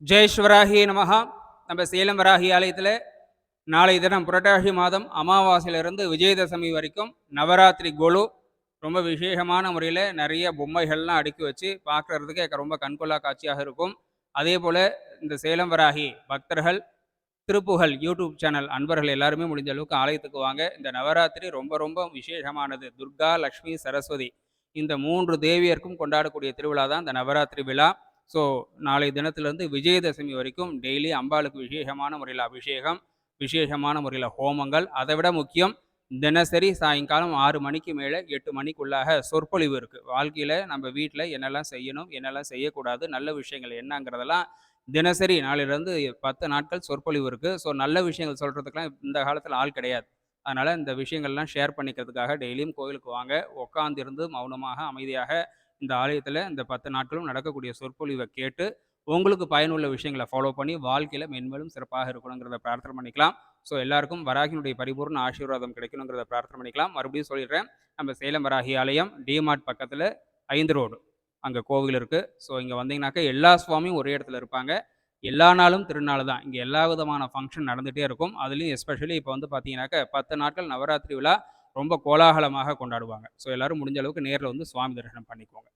ஜெய் ஸ்வராகி நமஹா. நம்ம சேலம் வராகி ஆலயத்தில் நாளை தினம் புரட்டாசி மாதம் அமாவாசையிலிருந்து விஜயதசமி வரைக்கும் நவராத்திரி கொலு ரொம்ப விசேஷமான முறையில் நிறைய பொம்மைகள்லாம் அடுக்கி வச்சு பார்க்குறதுக்கு ரொம்ப கண்கொள்ளா காட்சியாக இருக்கும். அதே போல் இந்த சேலம் வராகி பக்தர்கள் திருப்புகழ் யூடியூப் சேனல் அன்பர்கள் எல்லாருமே முடிஞ்ச அளவுக்கு ஆலயத்துக்கு வாங்க. இந்த நவராத்திரி ரொம்ப ரொம்ப விசேஷமானது. துர்கா, லக்ஷ்மி, சரஸ்வதி இந்த 3 தேவியருக்கும் கொண்டாடக்கூடிய திருவிழா தான் இந்த நவராத்திரி விழா. ஸோ நாளை தினத்திலிருந்து விஜயதசமி வரைக்கும் டெய்லி அம்பாளுக்கு விசேஷமான முறையில் அபிஷேகம், விசேஷமான முறையில் ஹோமங்கள். அதை விட முக்கியம், தினசரி சாயங்காலம் 6 மணிக்கு மேலே 8 மணிக்குள்ளாக சொற்பொழிவு இருக்குது. வாழ்க்கையில் நம்ம வீட்டில் என்னெல்லாம் செய்யணும், என்னெல்லாம் செய்யக்கூடாது, நல்ல விஷயங்கள் என்னங்கிறதெல்லாம் தினசரி நாளையிலேருந்து 10 நாட்கள் சொற்பொழிவு இருக்குது. ஸோ நல்ல விஷயங்கள் சொல்கிறதுக்கெலாம் இந்த காலத்தில் ஆள் கிடையாது. அதனால் இந்த விஷயங்கள்லாம் ஷேர் பண்ணிக்கிறதுக்காக டெய்லியும் கோயிலுக்கு வாங்க. உட்காந்திருந்து மௌனமாக அமைதியாக இந்த ஆலயத்தில் இந்த 10 நாட்களும் நடக்கக்கூடிய சொற்பொழிவை கேட்டு உங்களுக்கு பயனுள்ள விஷயங்களை ஃபாலோ பண்ணி வாழ்க்கையில் மென்மேலும் சிறப்பாக இருக்கணுங்கிறத பிரார்த்தனை பண்ணிக்கலாம். ஸோ எல்லாருக்கும் வராகினுடைய பரிபூர்ண ஆசீர்வாதம் கிடைக்கணுங்கிறத பிரார்த்தனை பண்ணிக்கலாம். மறுபடியும் சொல்லிடுறேன், நம்ம சேலம் வராகி ஆலயம் டிமார்ட் பக்கத்தில் 5 ரோடு அங்கே கோவில் இருக்குது. ஸோ இங்கே வந்தீங்கன்னாக்கா எல்லா சுவாமியும் ஒரே இடத்துல இருப்பாங்க. எல்லா நாளும் திருநாள் தான். இங்கே எல்லா விதமான ஃபங்க்ஷன் நடந்துகிட்டே இருக்கும். அதுலேயும் எஸ்பெஷலி இப்போ வந்து பார்த்தீங்கன்னாக்கா 10 நாட்கள் நவராத்திரி விழா ரொம்ப கோலாகலமாக கொண்டாடுவாங்க. ஸோ எல்லாரும் முடிஞ்ச அளவுக்கு நேரில் வந்து சுவாமி தரிசனம் பண்ணிக்கோங்க.